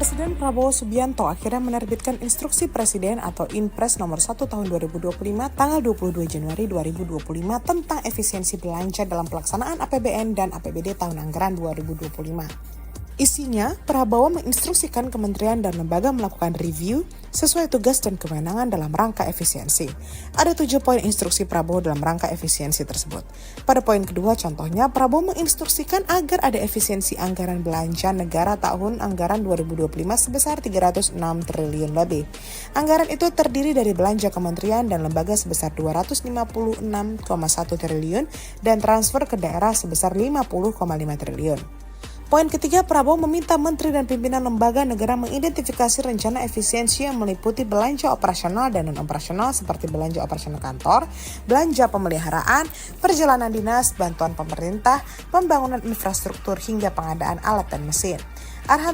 Presiden Prabowo Subianto akhirnya menerbitkan Instruksi Presiden atau Inpres nomor 1 tahun 2025 tanggal 22 Januari 2025 tentang efisiensi belanja dalam pelaksanaan APBN dan APBD tahun anggaran 2025. Isinya, Prabowo menginstruksikan kementerian dan lembaga melakukan review sesuai tugas dan kewenangan dalam rangka efisiensi. Ada 7 poin instruksi Prabowo dalam rangka efisiensi tersebut. Pada poin kedua, contohnya, Prabowo menginstruksikan agar ada efisiensi anggaran belanja negara tahun anggaran 2025 sebesar 306 triliun lebih. Anggaran itu terdiri dari belanja kementerian dan lembaga sebesar 256,1 triliun dan transfer ke daerah sebesar 50,5 triliun. Poin ketiga, Prabowo meminta menteri dan pimpinan lembaga negara mengidentifikasi rencana efisiensi yang meliputi belanja operasional dan non-operasional seperti belanja operasional kantor, belanja pemeliharaan, perjalanan dinas, bantuan pemerintah, pembangunan infrastruktur hingga pengadaan alat dan mesin. Arahan